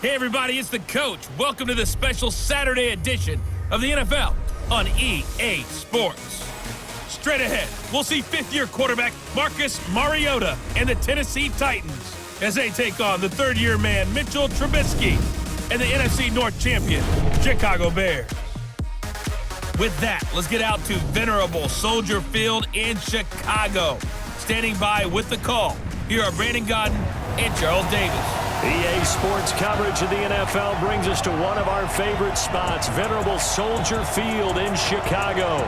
Hey everybody, it's the coach. Welcome to the special Saturday edition of the NFL on EA Sports. Straight ahead, we'll see fifth-year quarterback Marcus Mariota and the Tennessee Titans as they take on the third-year man Mitchell Trubisky and the NFC North champion Chicago Bears. With that, let's get out to venerable Soldier Field in Chicago. Standing by with the call, here are Brandon Godden and Charles Davis. EA Sports coverage of the NFL brings us to one of our favorite spots, venerable Soldier Field in Chicago.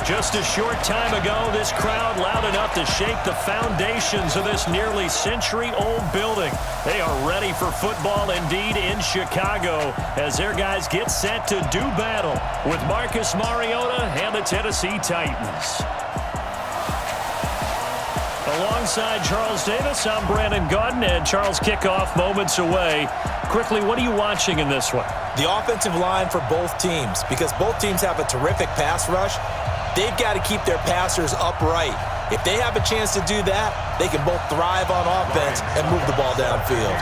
Just a short time ago, this crowd loud enough to shake the foundations of this nearly century-old building. They are ready for football indeed in Chicago as their guys get set to do battle with Marcus Mariota and the Tennessee Titans. Alongside Charles Davis, I'm Brandon Godden, and Charles, kickoff moments away. Quickly, what are you watching in this one? The offensive line for both teams, because both teams have a terrific pass rush. They've got to keep their passers upright. If they have a chance to do that, they can both thrive on offense and move the ball downfield.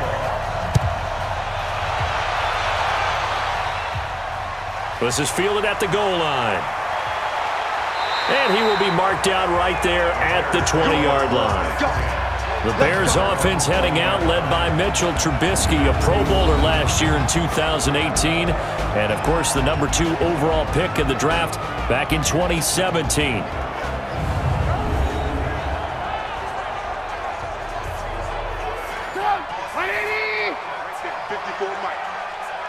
This is fielded at the goal line. And he will be marked down right there at the 20-yard line. The Bears offense heading out, led by Mitchell Trubisky, a Pro Bowler last year in 2018. And, of course, the number 2 overall pick in the draft back in 2017.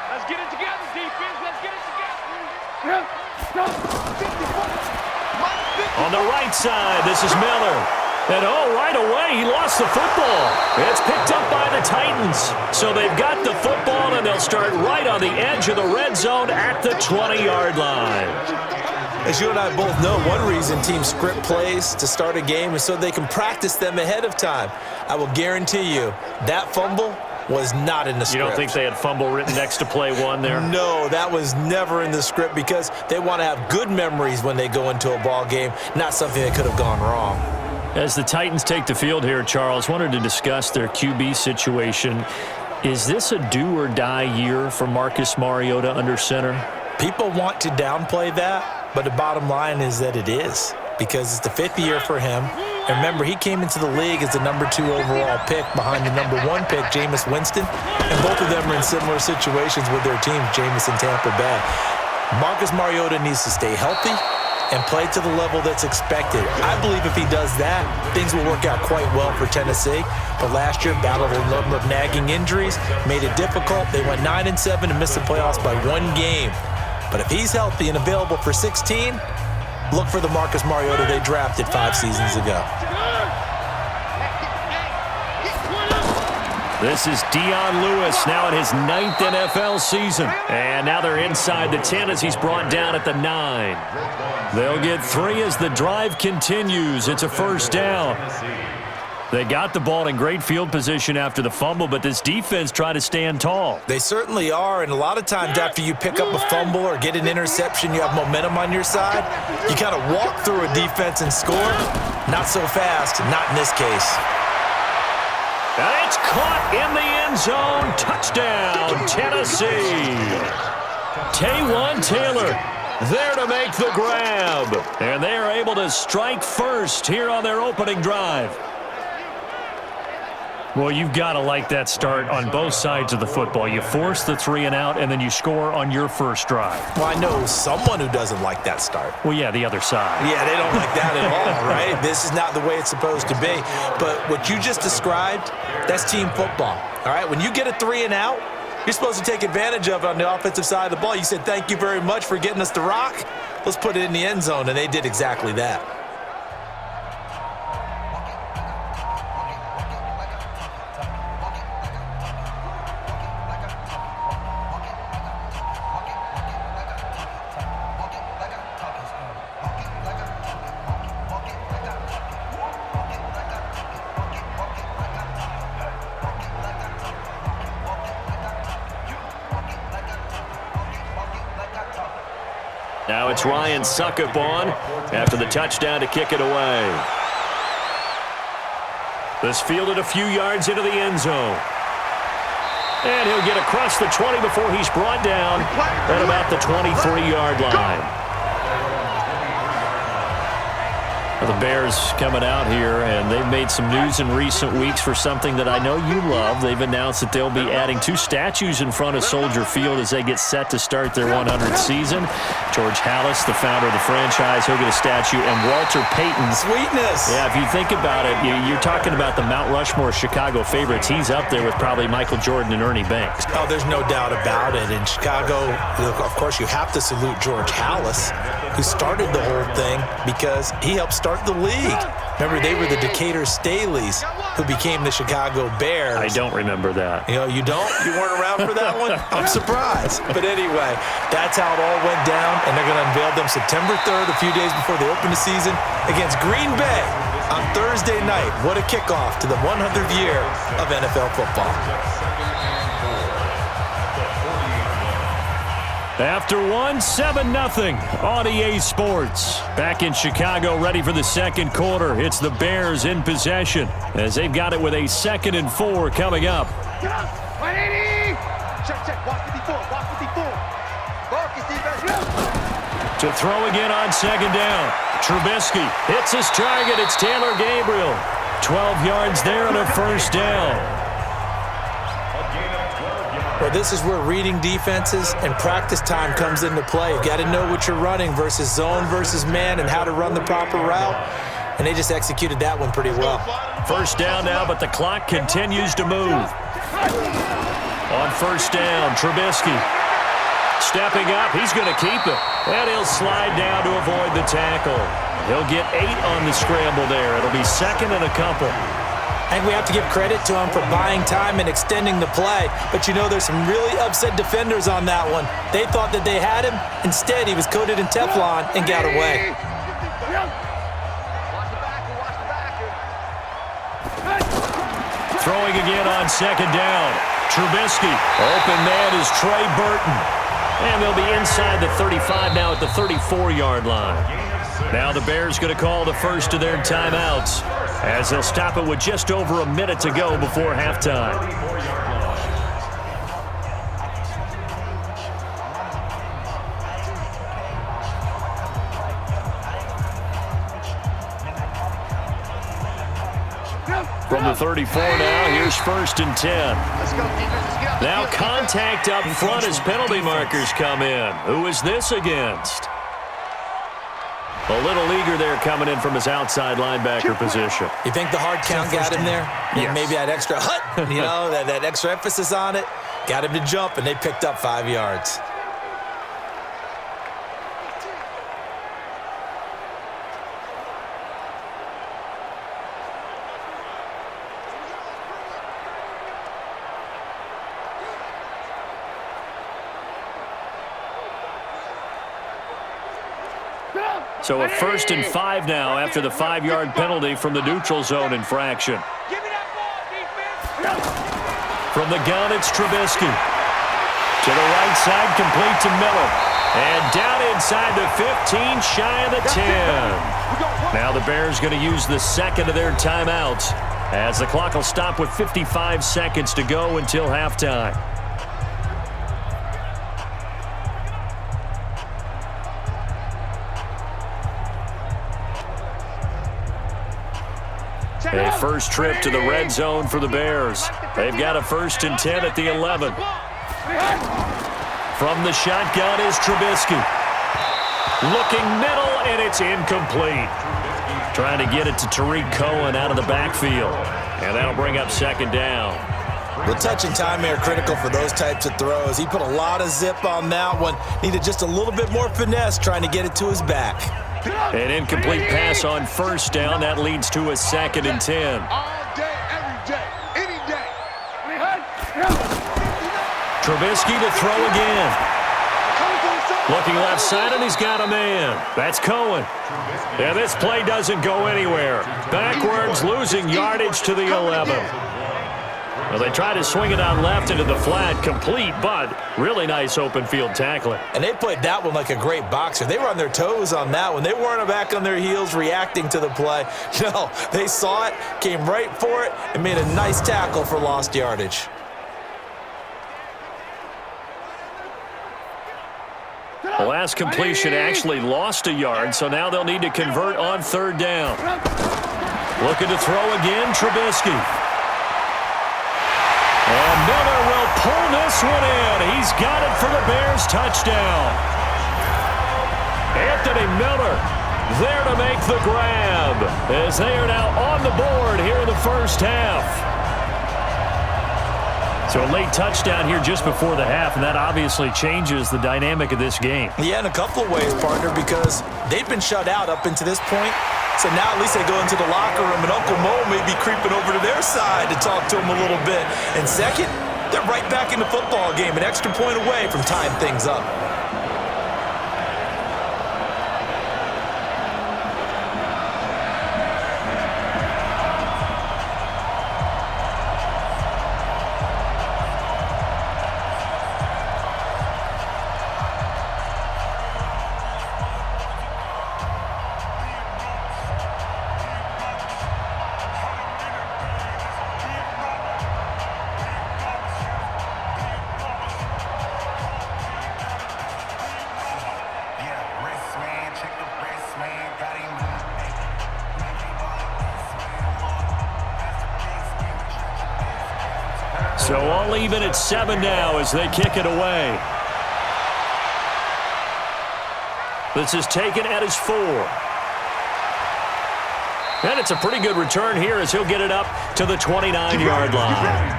Let's get it together, defense. Let's get it together. On the right side, this is Miller. And, right away, he lost the football. It's picked up by the Titans. So they've got the football, and they'll start right on the edge of the red zone at the 20-yard line. As you and I both know, one reason teams script plays to start a game is so they can practice them ahead of time. I will guarantee you that fumble was not in the script. You don't think they had fumble written next to play one there? No, that was never in the script because they want to have good memories when they go into a ball game, not something that could have gone wrong. As the Titans take the field here, Charles, wanted to discuss their QB situation. Is this a do-or-die year for Marcus Mariota under center? People want to downplay that, but the bottom line is that it is because it's the 5th year for him. And remember, he came into the league as the number 2 overall pick behind the number 1 pick, Jameis Winston. And both of them are in similar situations with their teams, Jameis and Tampa Bay. Marcus Mariota needs to stay healthy and play to the level that's expected. I believe if he does that, things will work out quite well for Tennessee. But last year, battled a number of nagging injuries, made it difficult. They went 9-7 and missed the playoffs by 1 game. But if he's healthy and available for 16, look for the Marcus Mariota they drafted 5 seasons ago. This is Dion Lewis now in his 9th NFL season. And now they're inside the 10 as he's brought down at the 9. They'll get 3 as the drive continues. It's a first down. They got the ball in great field position after the fumble, but this defense tried to stand tall. They certainly are, and a lot of times after you pick up a fumble or get an interception, you have momentum on your side. You kind of walk through a defense and score. Not so fast, not in this case. And it's caught in the end zone. Touchdown, Tennessee. Taywan Taylor there to make the grab. And they are able to strike first here on their opening drive. Well, you've got to like that start on both sides of the football. You force the 3 and out, and then you score on your first drive. Well, I know someone who doesn't like that start. Well, yeah, the other side. Yeah, they don't like that at all, right? This is not the way it's supposed to be. But what you just described, that's team football, all right? When you get a 3 and out, you're supposed to take advantage of it on the offensive side of the ball. You said, thank you very much for getting us the rock. Let's put it in the end zone, and they did exactly that. Now it's Ryan Suckup on after the touchdown to kick it away. This fielded a few yards into the end zone. And he'll get across the 20 before he's brought down at about the 23-yard line. The Bears coming out here, and they've made some news in recent weeks for something that I know you love. They've announced that they'll be adding 2 statues in front of Soldier Field as they get set to start their 100th season. George Halas, the founder of the franchise, he'll get a statue, and Walter Payton. Sweetness. Yeah, if you think about it, you're talking about the Mount Rushmore Chicago favorites. He's up there with probably Michael Jordan and Ernie Banks. Oh, there's no doubt about it. In Chicago, of course, you have to salute George Halas, who started the whole thing because he helped start the league. Remember, they were the Decatur Staleys who became the Chicago Bears. I don't remember that. You don't? You weren't around for that one? I'm surprised. But anyway, that's how it all went down, and they're going to unveil them September 3rd, a few days before they open the season, against Green Bay on Thursday night. What a kickoff to the 100th year of NFL football. After 7-0 on EA Sports. Back in Chicago, ready for the second quarter. It's the Bears in possession as they've got it with a 2nd and 4 coming up. 180! Check. Watch 54. Focus, defense. To throw again on 2nd down. Trubisky hits his target. It's Taylor Gabriel. 12 yards there and a 1st down. Well, this is where reading defenses and practice time comes into play. You got to know what you're running versus zone versus man and how to run the proper route. And they just executed that one pretty well. 1st down now, but the clock continues to move. On 1st down, Trubisky stepping up. He's going to keep it. And he'll slide down to avoid the tackle. He'll get 8 on the scramble there. It'll be 2nd and a couple. I think we have to give credit to him for buying time and extending the play. But there's some really upset defenders on that one. They thought that they had him. Instead, he was coated in Teflon and got away. Throwing again on 2nd down. Trubisky. Open man is Trey Burton. And they'll be inside the 35 now at the 34-yard line. Now the Bears going to call the first of their timeouts as they'll stop it with just over a minute to go before halftime. From the 34 now, here's 1st and 10. Now contact up front as penalty markers come in. Who is this against? A little eager there coming in from his outside linebacker position. You think the hard count got him there? Yes. Maybe that extra that extra emphasis on it. Got him to jump, and they picked up 5 yards. So a 1st and 5 now after the 5-yard penalty from the neutral zone infraction. Give me that ball, defense. From the gun, it's Trubisky. To the right side, complete to Miller. And down inside the 15, shy of the 10. Now the Bears going to use the 2nd of their timeouts as the clock will stop with 55 seconds to go until halftime. A first trip to the red zone for the Bears. They've got a 1st and 10 at the 11. From the shotgun is Trubisky. Looking middle, and it's incomplete. Trying to get it to Tariq Cohen out of the backfield. And that'll bring up 2nd down. The touch and time are critical for those types of throws. He put a lot of zip on that one. Needed just a little bit more finesse trying to get it to his back. An incomplete pass on 1st down. That leads to a 2nd and 10. All day, every day, any day. Trubisky to throw again. Looking left side, and he's got a man. That's Cohen. Yeah, this play doesn't go anywhere. Backwards, losing yardage to the 11. Well, they try to swing it out left into the flat, complete, but really nice open field tackling. And they played that one like a great boxer. They were on their toes on that one. They weren't back on their heels reacting to the play. No, they saw it, came right for it, and made a nice tackle for lost yardage. The last completion actually lost a yard, so now they'll need to convert on third down. Looking to throw again, Trubisky. And Miller will pull this one in. He's got it for the Bears touchdown. Anthony Miller there to make the grab as they are now on the board here in the first half. So a late touchdown here just before the half, and that obviously changes the dynamic of this game. Yeah, in a couple of ways, partner, because they've been shut out up until this point. So now at least they go into the locker room, and Uncle Mo may be creeping over to their side to talk to him a little bit. And second, they're right back in the football game, an extra point away from tying things up. So all even at 7 now as they kick it away. This is taken at his 4. And it's a pretty good return here as he'll get it up to the 29-yard line.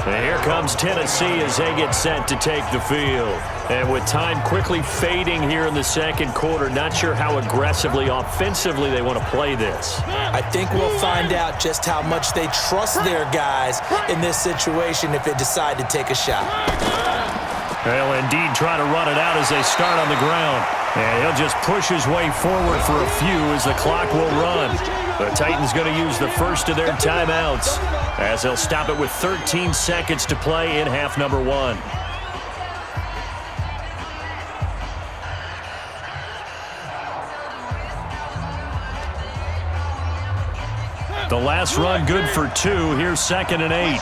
And here comes Tennessee as they get set to take the field. And with time quickly fading here in the second quarter, not sure how aggressively, offensively they want to play this. I think we'll find out just how much they trust their guys in this situation if they decide to take a shot. They'll indeed try to run it out as they start on the ground. And he'll just push his way forward for a few as the clock will run. The Titans going to use the first of their timeouts as they'll stop it with 13 seconds to play in half number 1. The last run good for 2. Here's 2nd and 8.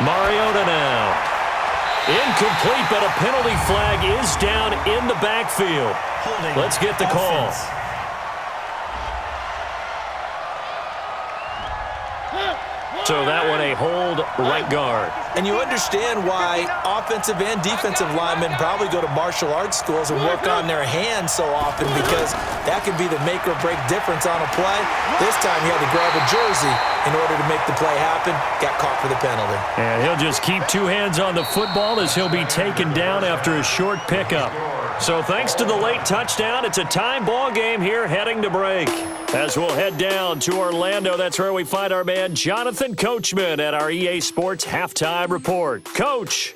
Mariota now. Incomplete, but a penalty flag is down in the backfield. Let's get the call. So that one a hold, right guard. And you understand why offensive and defensive linemen probably go to martial arts schools and work on their hands so often, because that can be the make or break difference on a play. This time he had to grab a jersey in order to make the play happen. Got caught for the penalty. And he'll just keep 2 hands on the football as he'll be taken down after a short pickup. So thanks to the late touchdown, it's a time ball game here heading to break. As we'll head down to Orlando, that's where we find our man Jonathan Coachman at our EA Sports Halftime Report. Coach.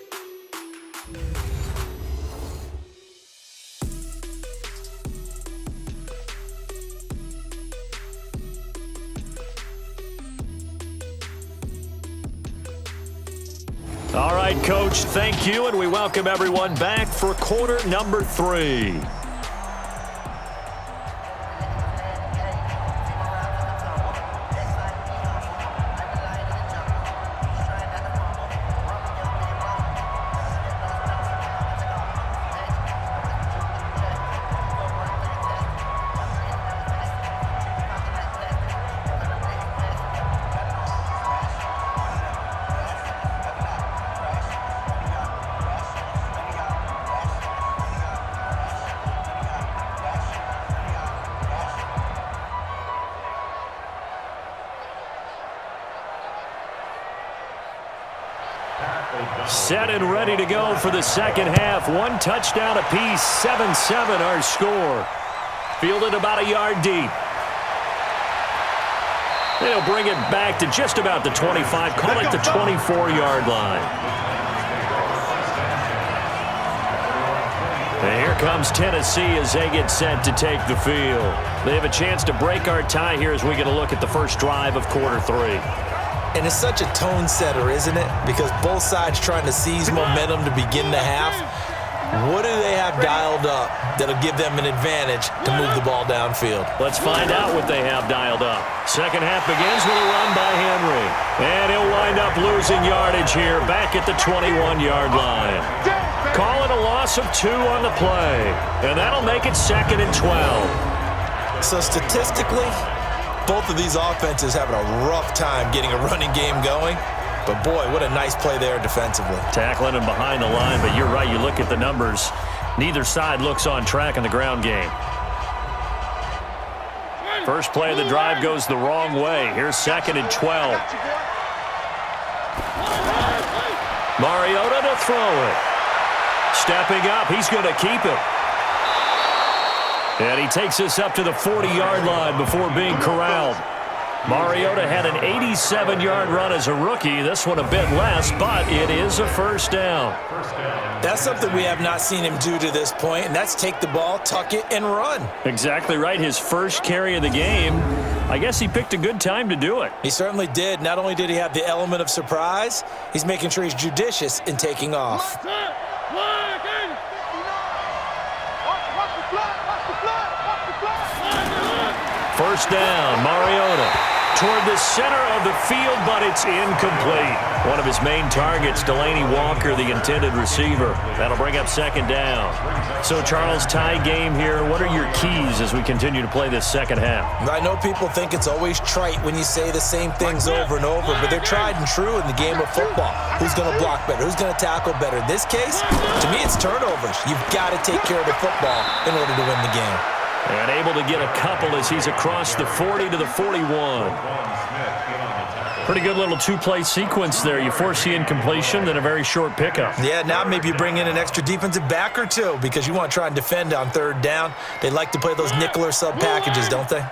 All right, Coach, thank you, and we welcome everyone back for quarter number 3. Set and ready to go for the second half. 1 touchdown apiece, 7-7 our score. Fielded about a yard deep. They'll bring it back to just about the 25, call it the 24-yard line. And here comes Tennessee as they get set to take the field. They have a chance to break our tie here as we get a look at the first drive of quarter 3. And it's such a tone setter, isn't it? Because both sides trying to seize momentum to begin the half. What do they have dialed up that'll give them an advantage to move the ball downfield? Let's find out what they have dialed up. Second half begins with a run by Henry. And he'll wind up losing yardage here back at the 21-yard line. Call it a loss of 2 on the play. And that'll make it 2nd and 12. So statistically, both of these offenses having a rough time getting a running game going. But, boy, what a nice play there defensively. Tackling him behind the line, but you're right. You look at the numbers. Neither side looks on track in the ground game. First play of the drive goes the wrong way. Here's 2nd and 12. Mariota to throw it. Stepping up, he's going to keep it. And he takes us up to the 40-yard line before being corralled. Mariota had an 87-yard run as a rookie. This one a bit less, but it is a first down. That's something we have not seen him do to this point, and that's take the ball, tuck it, and run. Exactly right. His first carry of the game. I guess he picked a good time to do it. He certainly did. Not only did he have the element of surprise, he's making sure he's judicious in taking off. First down, Mariota toward the center of the field, but it's incomplete. One of his main targets, Delaney Walker, the intended receiver. That'll bring up 2nd down. So, Charles, tie game here. What are your keys as we continue to play this second half? I know people think it's always trite when you say the same things over and over, but they're tried and true in the game of football. Who's going to block better? Who's going to tackle better? In this case, to me, it's turnovers. You've got to take care of the football in order to win the game. And able to get a couple as he's across the 40 to the 41. Pretty good little 2-play sequence there. You force the incompletion, then a very short pickup. Yeah, now maybe you bring in an extra defensive back or two because you want to try and defend on 3rd down. They like to play those nickel or sub packages, don't they?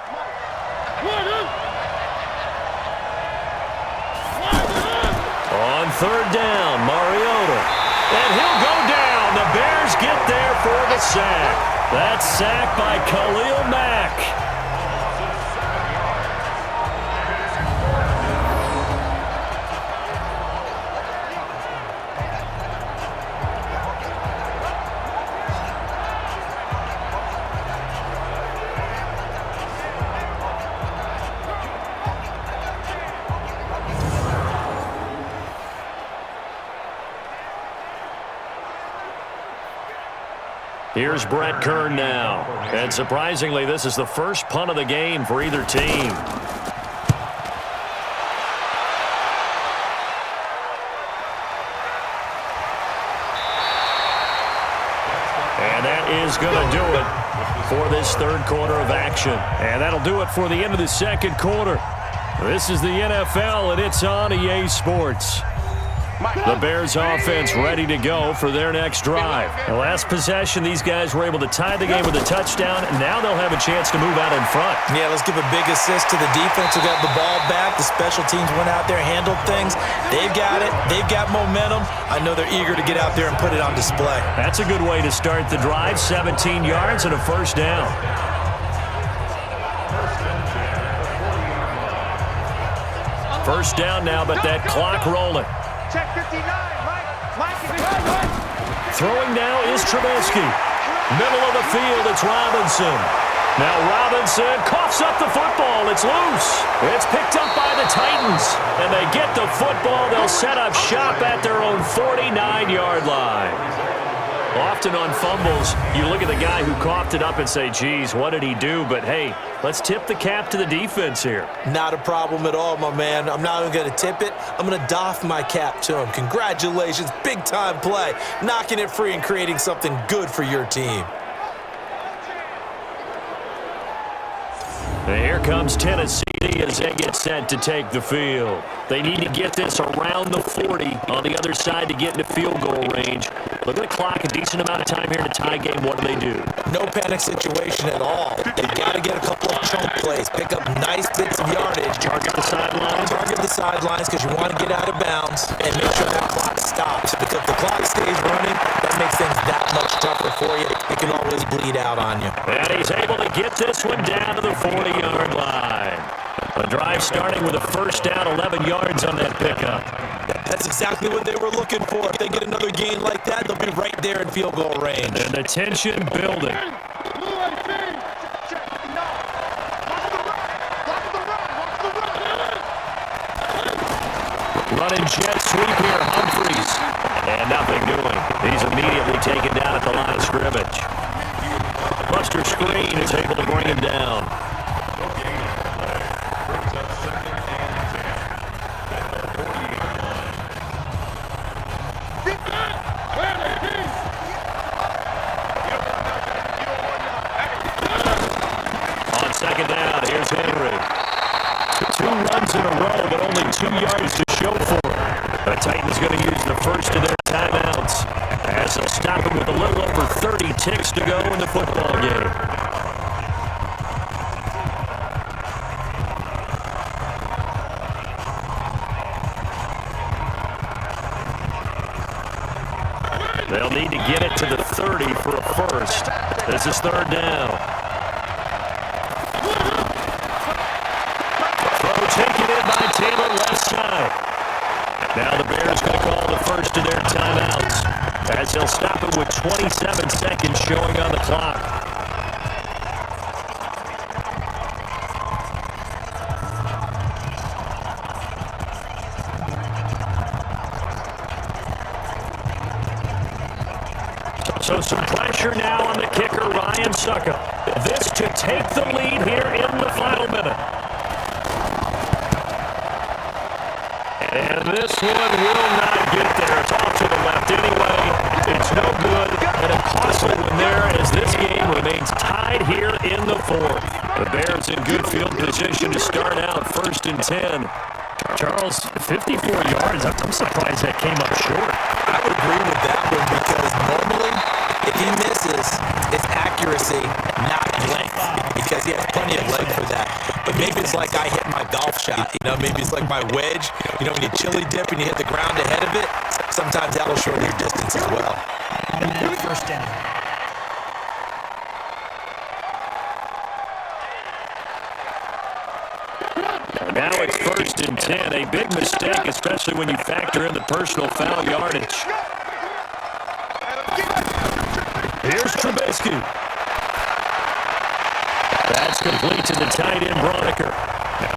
On 3rd down, Mariota. And he'll go down. The Bears get there for the sack. That's sacked by Khalil Mack. Here's Brett Kern now. And surprisingly, this is the first punt of the game for either team. And that is going to do it for this 3rd quarter of action. And that'll do it for the end of the 2nd quarter. This is the NFL, and it's on EA Sports. The Bears offense ready to go for their next drive. The last possession, these guys were able to tie the game with a touchdown, and now they'll have a chance to move out in front. Yeah, let's give a big assist to the defense who got the ball back. The special teams went out there, handled things. They've got it. They've got momentum. I know they're eager to get out there and put it on display. That's a good way to start the drive. 17 yards and a first down. First down now, but that clock rolling. Check 59, Mike. Throwing now is Trubisky. Middle of the field, it's Robinson. Now Robinson coughs up the football. It's loose. It's picked up by the Titans. And they get the football. They'll set up shop at their own 49-yard line. Often on fumbles, you look at the guy who coughed it up and say, geez, what did he do? But, hey, let's tip the cap to the defense here. Not a problem at all, my man. I'm not even going to tip it. I'm going to doff my cap to him. Congratulations. Big-time play. Knocking it free and creating something good for your team. And here comes Tennessee as they get set to take the field. They need to get this around the 40 on the other side to get into field goal range. Look at the clock, a decent amount of time here in a tie game. What do? No panic situation at all. They've got to get a couple of chunk plays, pick up nice bits of yardage. Target the sidelines. Target the sidelines because you want to get out of bounds and make sure that clock stops. Because if the clock stays running, that makes things that much tougher for you. It can always bleed out on you. And he's able to get this one down to the 40-yard line. The drive starting with a first down, 11 yards on that pickup. That's exactly what they were looking for. If they get another gain like that, they'll be right there in field goal range. And the tension building. Running jet sweep here, Humphries. And nothing doing. He's immediately taken down at the line of scrimmage. Buster Screen is able to bring him down. On second down, here's Henry. 2 runs in a row, but only 2 yards to show for it. The Titans going to use the first of their timeouts as they'll stop him with a little over 30 ticks to go in the football game. They'll need to get it to the 30 for a first. This is third down. Throw taken in by Taylor left side. Now the Bears going to call the first of their timeouts as they'll stop it with 27 seconds showing on the clock. So some pressure now on the kicker, Ryan Suckup. This to take the lead here in the final minute. And this one will not get there. It's off to the left anyway. It's no good. And a costly one there as this game remains tied here in the fourth. The Bears in good field position to start out first and 10. Charles, 54 yards. I'm surprised that came up short. I would agree with that one because normally if he misses, it's accuracy, not length, because he has plenty of leg for that. But maybe it's like I hit my golf shot. Maybe it's like my wedge. When you chili dip and you hit the ground ahead of it, sometimes that'll shorten your distance as well. First down. Now it's first and 10. A big mistake, especially when you factor in the personal foul yardage. Here's Trubisky. That's complete to the tight end, Broniker.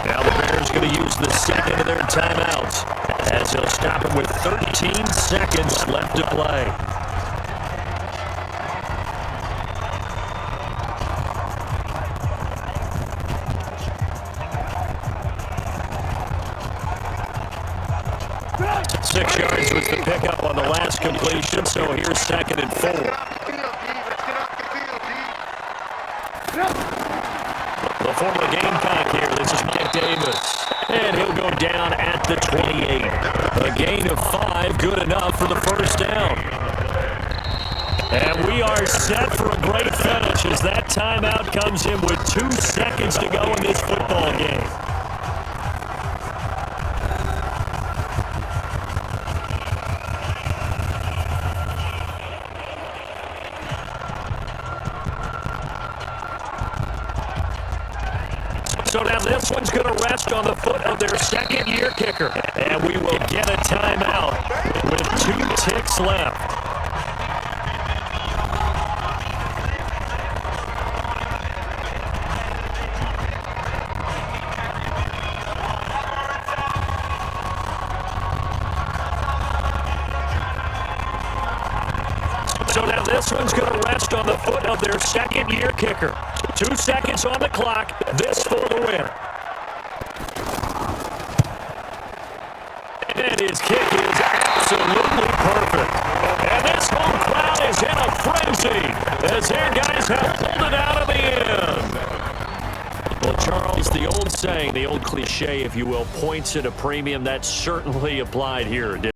Now the Bears going to use the second of their timeouts as they'll stop it with 13 seconds left to play. Six yards was the pickup on the last completion, so here's second and 4. The former Gamecock here, this is Mike Davis. And he'll go down at the 28. A gain of 5, good enough for the first down. And we are set for a great finish as that timeout comes in with 2 seconds to go in this football game. So now this one's going to rest on the foot of their second-year kicker. And we will get a timeout with 2 ticks left. So now this one's going to rest on the foot of their second-year kicker. 2 seconds on the clock. This for the win. And his kick is absolutely perfect. And this home crowd is in a frenzy as their guys have pulled it out of the end. Well, Charles, the old saying, the old cliche, if you will, points at a premium, that's certainly applied here.